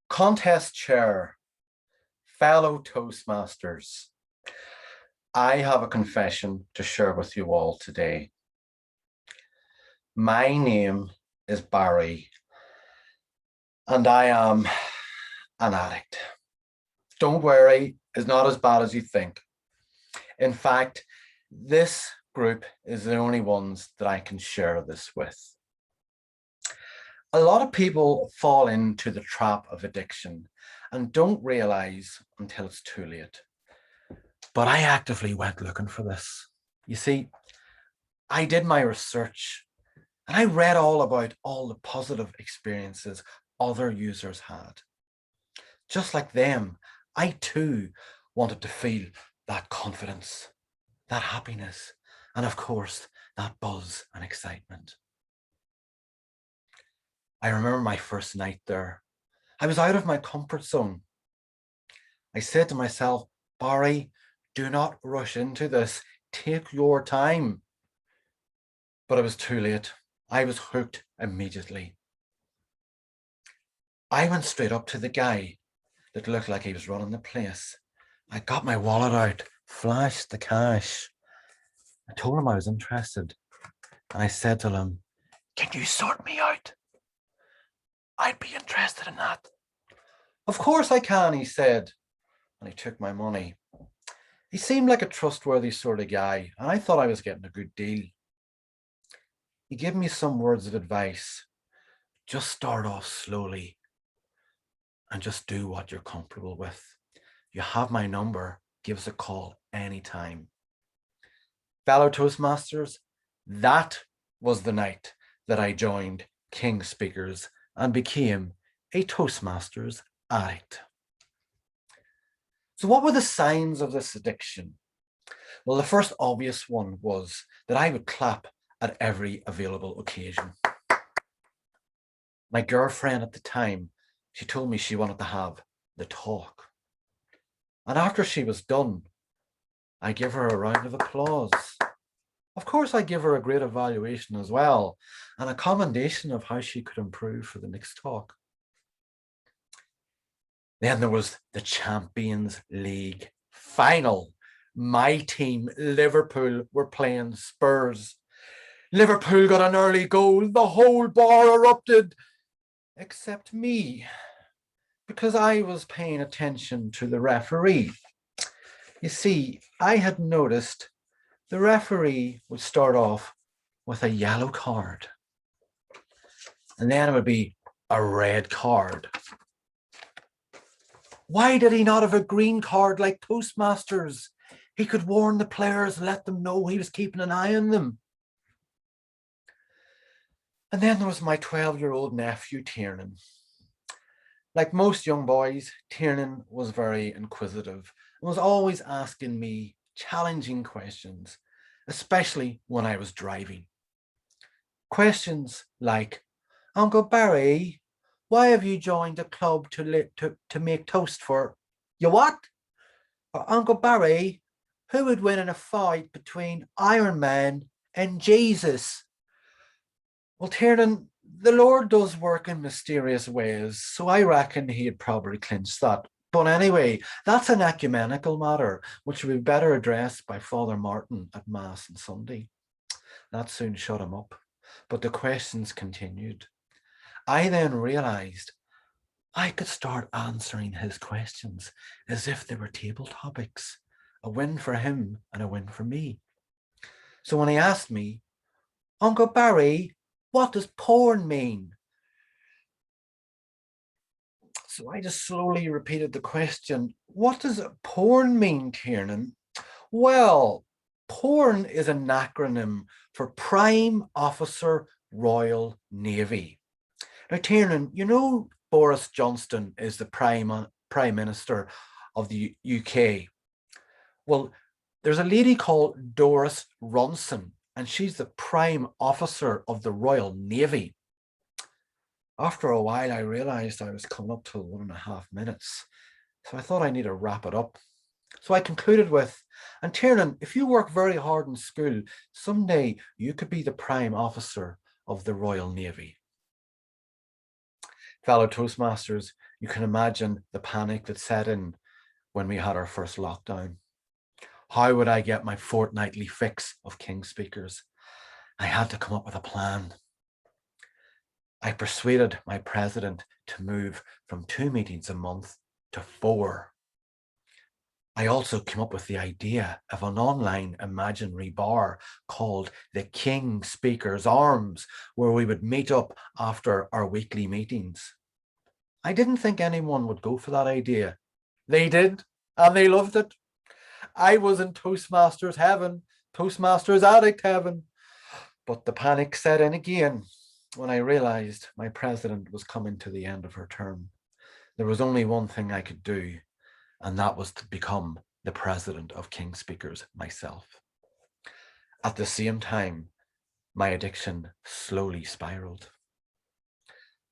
Contest chair, fellow Toastmasters, I have a confession to share with you all today. My name is Barry, and I am an addict. Don't worry, it's not as bad as you think. In fact, this group is the only ones that I can share this with. A lot of people fall into the trap of addiction and don't realize until it's too late. But I actively went looking for this. You see, I did my research and I read all about all the positive experiences other users had. Just like them, I too wanted to feel that confidence, that happiness, and of course, that buzz and excitement. I remember my first night there. I was out of my comfort zone. I said to myself, Barry, do not rush into this. Take your time. But it was too late. I was hooked immediately. I went straight up to the guy that looked like he was running the place. I got my wallet out, flashed the cash. I told him I was interested. And I said to him, can you sort me out? I'd be interested in that. Of course I can, he said. And he took my money. He seemed like a trustworthy sort of guy, and I thought I was getting a good deal. He gave me some words of advice. Just start off slowly and just do what you're comfortable with. You have my number. Give us a call anytime. Fellow Toastmasters, that was the night that I joined King Speakers and became a Toastmasters addict. So what were the signs of this addiction? Well, the first obvious one was that I would clap at every available occasion. My girlfriend at the time, she told me she wanted to have the talk. And after she was done, I gave her a round of applause. Of course, I give her a great evaluation as well, and a commendation of how she could improve for the next talk. Then there was the Champions League final. My team, Liverpool, were playing Spurs. Liverpool got an early goal. The whole bar erupted, except me, because I was paying attention to the referee. You see, I had noticed the referee would start off with a yellow card, and then it would be a red card. Why did he not have a green card like Toastmasters? He could warn the players, let them know he was keeping an eye on them. And then there was my 12-year-old nephew, Tiernan. Like most young boys, Tiernan was very inquisitive and was always asking me challenging questions, especially when I was driving. Questions like, Uncle Barry, why have you joined a club to make toast for? You what? Or Uncle Barry, who would win in a fight between Iron Man and Jesus? Well, Tiernan, the Lord does work in mysterious ways, so I reckon he'd probably clinch that. But anyway, that's an ecumenical matter, which would be better addressed by Father Martin at Mass on Sunday. That soon shut him up, but the questions continued. I then realized I could start answering his questions as if they were table topics, a win for him and a win for me. So when he asked me, Uncle Barry, what does porn mean? So I just slowly repeated the question, what does porn mean, Tiernan? Well, porn is an acronym for Prime Officer Royal Navy. Now, Tiernan, you know Boris Johnson is the Prime Minister of the UK. Well, there's a lady called Doris Ronson, and she's the Prime Officer of the Royal Navy. After a while, I realized I was coming up to 1.5 minutes, so I thought I need to wrap it up. So I concluded with, and Tiernan, if you work very hard in school, someday you could be the Prime Officer of the Royal Navy. Fellow Toastmasters, You can imagine the panic that set in when we had our first lockdown. How would I get my fortnightly fix of King speakers? I had to come up with a plan. I persuaded my president to move from 2 meetings a month to 4. I also came up with the idea of an online imaginary bar called the King Speakers Arms, where we would meet up after our weekly meetings. I didn't think anyone would go for that idea. They did, and they loved it. I was in Toastmasters heaven, Toastmasters Addict heaven. But the panic set in again when I realized my president was coming to the end of her term. There was only one thing I could do, and that was to become the president of King Speakers myself. At the same time, my addiction slowly spiraled.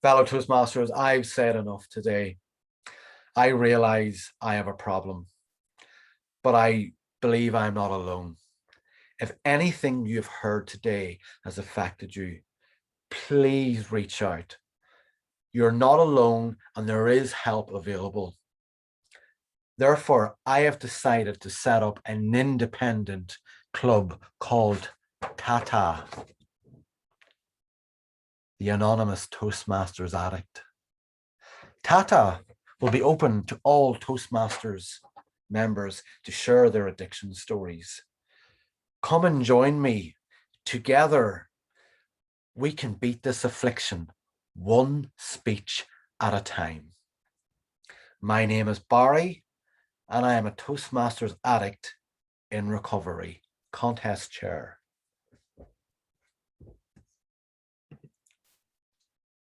Fellow Toastmasters, I've said enough today. I realize I have a problem, but I believe I'm not alone. If anything you've heard today has affected you, please reach out. You're not alone, and there is help available. Therefore, I have decided to set up an independent club called TATA, the Anonymous Toastmasters Addict. TATA will be open to all Toastmasters members to share their addiction stories. Come and join me. Together, we can beat this affliction one speech at a time. My name is Barry, and I am a Toastmasters addict in recovery, contest chair.